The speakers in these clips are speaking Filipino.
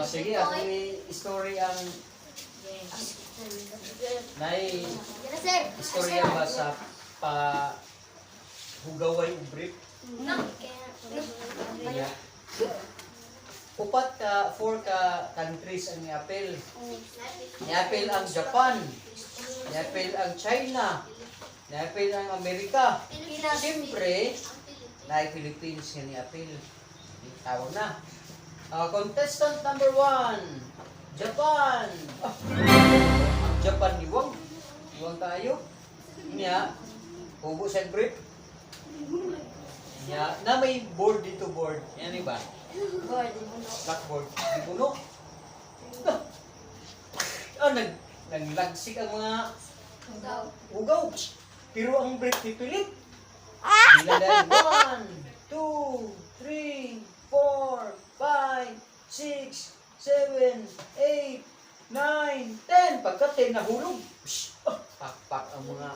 Sige, ako story ang istorya ba sa hugaway ubrip. Yeah. Upat ka, 4 ka countries ang niapil. Niapil ang Japan, niapil ang China, niapil ang Amerika. Siyempre, na Philippines nga niapil. Tawag na. Contestant number 1, Japan. Ang Japan iwang tayo. Niya, hubo sa brief. Niya, na may board dito board. Yan ba? Blackboard. Dibuno. Naglagsik ang mga ugaw. Pero ang brief ni Philip. Niladan 1, 2, 3, 4, 5, 6, 7, 8, 9, 10. Pagka 10 nahulog. Pakpak ang mga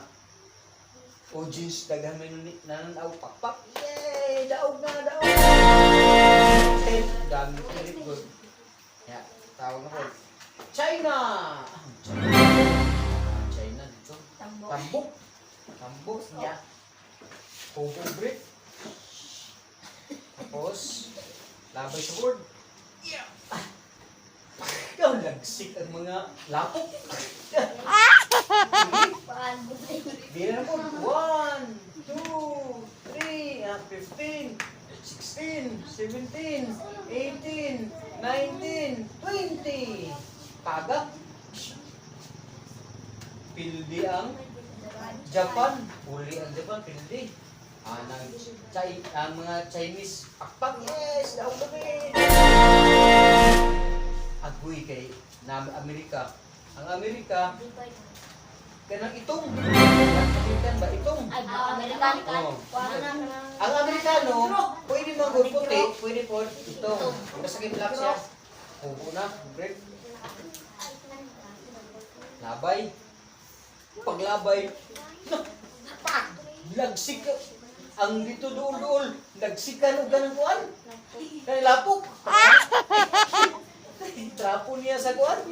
audience. Daghan may nananaw. Pakpak. Yay! Daog na, daog! 10. Dami Philip good. Yeah, tawag na po. China! China dito. Tambok. Tambok niya. Hugo brief. Tapos, labay sa board. Ikaw, lagsik ang mga lapok. Di na po. 1, 2, 3, 15, 16, 17, 18, 19, 20. Tagak. Pildi ang Japan. Huli ang Japan, pildi. Ang mga Chinese pakpak. Yes! Daw kami! Agoy kay na Amerika. Ang Amerika, kanang itong. Amerikan ba? Itong. Amerikan. Ang Amerikano, pwede mag-good puti, pwede po itong. Masakit lang siya. Hubo na, break. Labay. Paglabay. Lagsik. Ang dito dool-dool. Lagsikan o ganang kuan. Kaya lapok. Trapo niya sa kuan.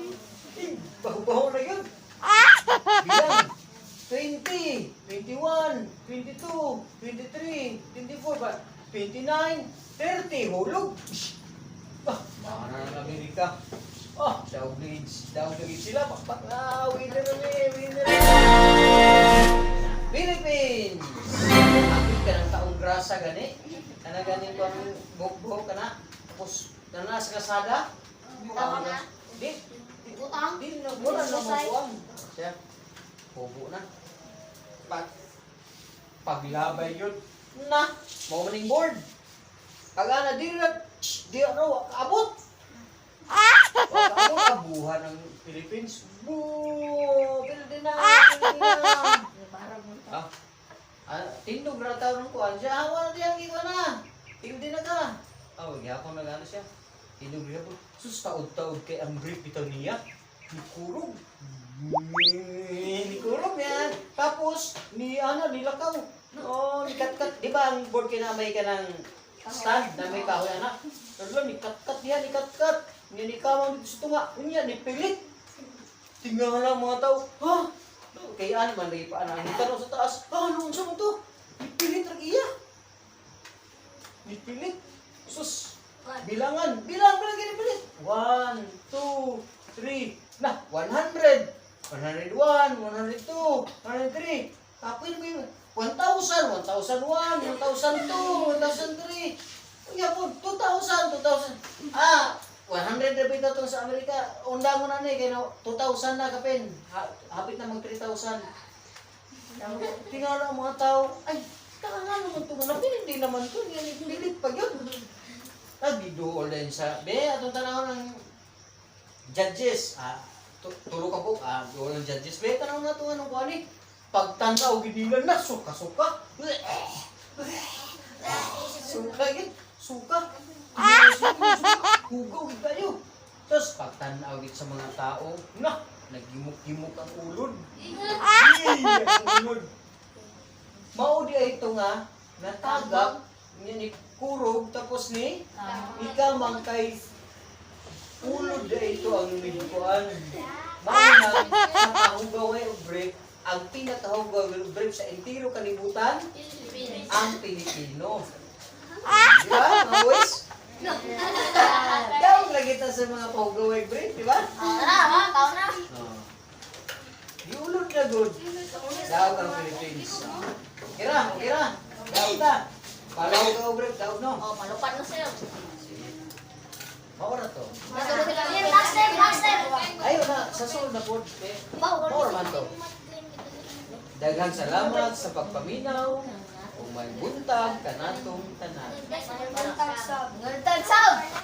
Baho-baho na yun. Bilang. 20, 21, 22, 23, 24 ba? 29, 30. Hulog. Baka na ng Amerika. Daog leads sila. Pakpak na. Winner na winner na. Philippines! Ako'y ka ng taong grasa gani. Kana ganin ko ang buhok-buhok ka na. Tapos, na sa kasada. Di na mula na mabuang. Siya, hubo na. Paglabay yun. Na, mau maning board. Pag-ana, di abot. Abot, abuhan ng Philippines. Boo! Pilipinas! Tindog na tao ng kuhan siya. Wala diyang iba na. Tindi na ka. Gyapon na gano'n siya. Tindog niya po. Sus, taod-taod kay ang brief ito niya. Nikurog. Nikurog yan. Tapos, nilakaw. Nikat-kat. Di ba ang board kinamay ka ng stand na may kahoy anak? Pero nikat-kat yan, nikat-kat. Nikaw dito sa tunga. Unya, nipilit. Tingnan na mga tao. Kaya man lagi pa ana tanong sa taas. Ano unsa mo to? Nipilit ra iya. Nipilit. Sus. Bilangan lagi nipilit. 1, 2, 3. Nah, 100. 101, 102, 103. Tapos may 1,000, 1,001, 1,002, 1,003. Unya po 2,000. 100 na bitaw to sa Amerika. Unda mo na ni kay 2,000 na kapin. Hapit na mag 3,000. Tingala ang mga tao. Ay, taka nga naman ito nga. Hindi naman ito. Pilit pa yun. Nagdiduol din sa... atong tanawin ng judges. Tulog ka po. Duol ng judges. Tanawin na ito. Anong kuha ni? Pagtanaw, gidilan na. Suka-suka. Suka yun. Suka. Hugaw tayo. Tapos pagtanaw sa mga tao, nagimok-gimok ang ulod. Ang ulod. Mao di ay ito nga, natagap, ni kurog, tapos ni ikamang kay Ulod na ito ang midkuan. Mauna, sa kahugaway o brief, ang pinakahugaway o brief sa entero kalibutan, ang Pilipino. Di ba, mga boys? Daw lagi ta sa mga pahugaway brief, di ba? Tao na. Iulod na good. Daw ang Philippines. Kira. Daw ta. Palahugaw brief, daw no. Oh, malupad na sa'yo. Maura to. Last step. Ayaw na, sa sulod na po. Maura man to. Daghang salamat sa pagpaminaw o may buntag kanatong tanan. Ngultag sab.